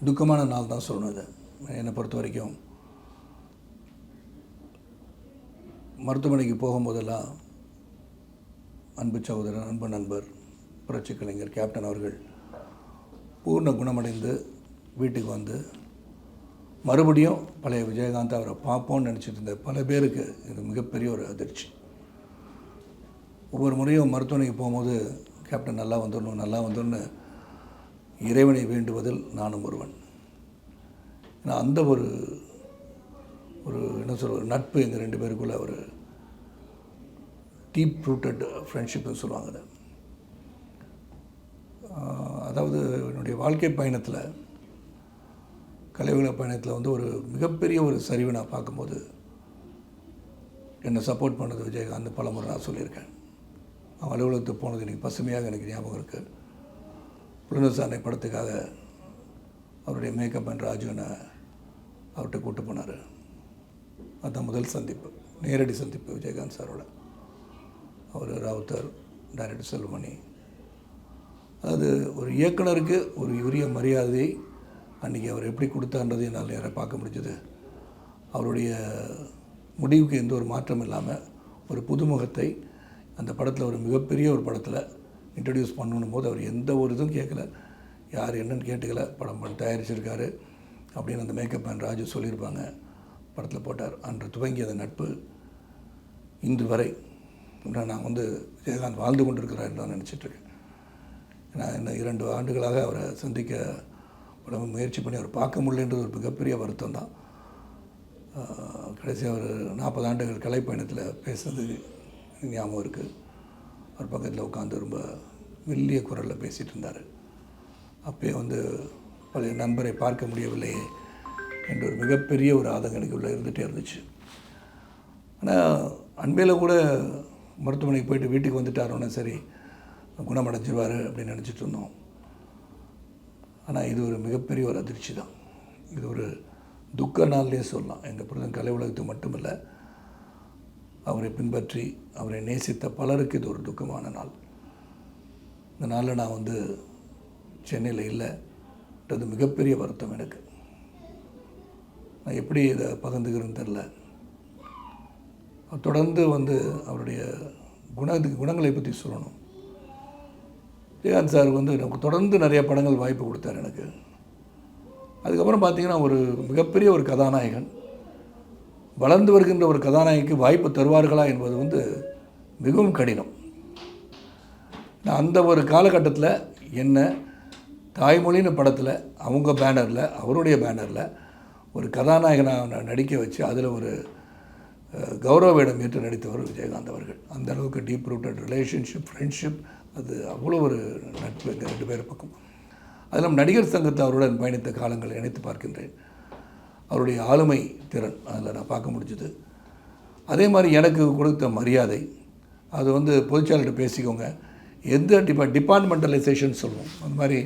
துக்கமான நாள் தான் சொல்லணும் இது. என்னை பொறுத்த வரைக்கும் மருத்துவமனைக்கு போகும்போதெல்லாம் அன்பு சகோதரர், அன்பு நண்பர், புரட்சி கலைஞர் கேப்டன் அவர்கள் பூர்ண குணமடைந்து வீட்டுக்கு வந்து மறுபடியும் பழைய விஜயகாந்த் அவரை பார்ப்போன்னு நினச்சிட்டு இருந்த பல பேருக்கு இது மிகப்பெரிய ஒரு அதிர்ச்சி. ஒவ்வொரு முறையும் மருத்துவமனைக்கு போகும்போது கேப்டன் நல்லா வந்துடணும், நல்லா வந்துடணும்னு இறைவனை வேண்டுவதில் நானும் ஒருவன். ஏன்னா அந்த ஒரு என்ன சொல்ற நட்பு எங்கள் ரெண்டு பேருக்குள்ளே ஒரு டீப் ரூட்டட் ஃப்ரெண்ட்ஷிப்னு சொல்லுவாங்க அதை. அதாவது என்னுடைய வாழ்க்கை பயணத்தில், கலைவுல பயணத்தில் வந்து ஒரு மிகப்பெரிய ஒரு சரிவை நான் பார்க்கும்போது என்னை சப்போர்ட் பண்ணது விஜயகாந்த். பல முறை நான் சொல்லியிருக்கேன். அவன் அலுவலகத்துக்கு போனது எனக்கு பசுமையாக எனக்கு ஞாபகம் இருக்குது. புலனசாரணை படத்துக்காக அவருடைய மேக்கப் அண்ட் ராஜுனை அவர்கிட்ட கூட்டு போனார். அதுதான் முதல் சந்திப்பு, நேரடி சந்திப்பு விஜயகாந்த் சாரோட. அவர் ராவுத்தர், டைரக்டர் செல்வமணி. அதாவது ஒரு இயக்குனருக்கு ஒரு உரிய மரியாதை அன்றைக்கி அவர் எப்படி கொடுத்தான்றது என்னால் நேராக பார்க்க முடிஞ்சது. அவருடைய முடிவுக்கு எந்த ஒரு மாற்றம் இல்லாமல் ஒரு புதுமுகத்தை அந்த படத்தில் ஒரு மிகப்பெரிய ஒரு படத்தில் இன்ட்ரடியூஸ் பண்ணணும் போது அவர் எந்த ஒரு இதுவும் கேட்கல, யார் என்னன்னு கேட்டுக்கல. படம் தயாரிச்சிருக்காரு அப்படின்னு அந்த மேக்கப் மேன் ராஜு சொல்லியிருப்பாங்க. படத்தில் போட்டார். அன்று துவங்கிய அந்த நட்பு இன்று வரை நான் வந்து விஜயகாந்த் வாழ்ந்து கொண்டிருக்கிறார் தான் நினச்சிட்ருக்கேன். நான் இன்னும் 2 ஆண்டுகளாக அவரை சந்திக்க உடம்பு முயற்சி பண்ணி அவர் பார்க்க முடியலன்றது ஒரு மிகப்பெரிய வருத்தம் தான். கடைசியாக ஒரு 40 ஆண்டுகள் கலைப்பயணத்தில் பேசுனது ஞாபகம் இருக்குது. அவர் பக்கத்தில் உட்காந்து ரொம்ப மெல்லிய குரலில் பேசிகிட்டு இருந்தார். அப்போயே வந்து பழைய நண்பரை பார்க்க முடியவில்லையே என்ற ஒரு மிகப்பெரிய ஒரு ஆதங்கம் எனக்கு உள்ளே இருந்துகிட்டே இருந்துச்சு. ஆனால் அண்மையில் கூட மருத்துவமனைக்கு போயிட்டு வீட்டுக்கு வந்துட்டாரோன்னா சரி குணமடைஞ்சிருவார் அப்படின்னு நினச்சிட்டு இருந்தோம். ஆனால் இது ஒரு மிகப்பெரிய ஒரு அதிர்ச்சி தான். இது ஒரு துக்க நாள்லேயே சொல்லலாம். எங்கள் பிரதம் கலை உலகத்துக்கு மட்டுமில்லை, அவரை பின்பற்றி அவரை நேசித்த பலருக்கு இது ஒரு துக்கமான நாள். இந்த நாளில் நான் வந்து சென்னையில் இல்லைன்றது மிகப்பெரிய வருத்தம் எனக்கு. நான் எப்படி இதை பகிர்ந்துக்கிறேன்னு தெரில. தொடர்ந்து வந்து அவருடைய குணங்களை பற்றி சொல்லணும். விஜயகாந்த் சார் வந்து எனக்கு தொடர்ந்து நிறைய படங்கள் வாய்ப்பு கொடுத்தார் எனக்கு. அதுக்கப்புறம் பார்த்திங்கன்னா ஒரு மிகப்பெரிய ஒரு கதாநாயகன், வளர்ந்து வருகின்ற ஒரு கதாநாயகிக்கு வாய்ப்பு தருவார்களா என்பது வந்து மிகவும் கடினம். நான் அந்த ஒரு காலகட்டத்தில் என்ன தாய்மொழின்னு படத்தில் அவங்க பேனரில், அவருடைய பேனரில் ஒரு கதாநாயகனாக நடிக்க வச்சு அதில் ஒரு கௌரவ வேடம் ஏற்று நடித்தவர் விஜயகாந்த் அவர்கள். அந்த அளவுக்கு டீப் ரூட்டட் ரிலேஷன்ஷிப், ஃப்ரெண்ட்ஷிப், அது அவ்வளோ ஒரு நட்பு எங்கள் 2 பேர் பக்கம். அதில் நடிகர் சங்கத்தை அவருடன் பயணித்த காலங்களை நினைத்து பார்க்கின்றேன். அவருடைய ஆளுமை திறன் அதில் நான் பார்க்க முடிஞ்சுது. அதே மாதிரி எனக்கு கொடுத்த மரியாதை, அது வந்து பொதுச்செயலாளர்கிட்ட பேசிக்கோங்க, எந்த டிபார்ட்மெண்டலைசேஷன் சொல்லுவோம், அந்த மாதிரி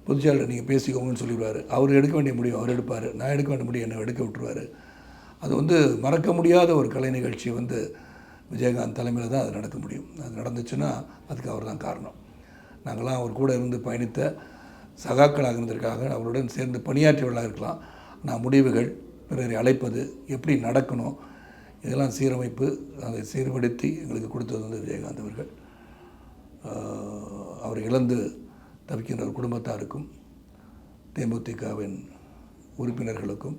பொதுச்செயலாளர் நீங்கள் பேசிக்கோங்கன்னு சொல்லிடுவார். அவர் எடுக்க வேண்டிய முடிவு அவர் எடுப்பார், நான் எடுக்க வேண்டிய முடிவு என்னை எடுக்க விட்டுருவார். அது வந்து மறக்க முடியாத ஒரு கலை நிகழ்ச்சி வந்து விஜயகாந்த் தலைமையில் தான் அது நடக்க முடியும். அது நடந்துச்சுன்னா அதுக்கு அவர் தான் காரணம். நாங்களாம் அவர் கூட இருந்து பயணித்த சகாக்களாக இருந்திருக்காக, அவருடன் சேர்ந்து பணியாற்றியவர்களாக இருக்கலாம். நான் முடிவுகள், பிறரை அழைப்பது, எப்படி நடக்கணும், இதெல்லாம் சீரமைப்பு, அதை சீர்படுத்தி எங்களுக்கு கொடுத்தது வந்து விஜயகாந்த் அவர்கள். அவர் இழந்து தவிக்கின்ற ஒரு குடும்பத்தாருக்கும், தேமுதிகவின் உறுப்பினர்களுக்கும்,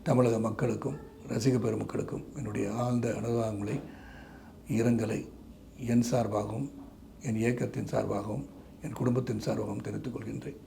தமிழக மக்களுக்கும், ரசிக பெருமக்களுக்கும் என்னுடைய ஆழ்ந்த அனுதாபங்களை, இரங்கலை என் சார்பாகவும், என் இயக்கத்தின் சார்பாகவும், என் குடும்பத்தின் சார்பாகவும் தெரிவித்துக் கொள்கின்றேன்.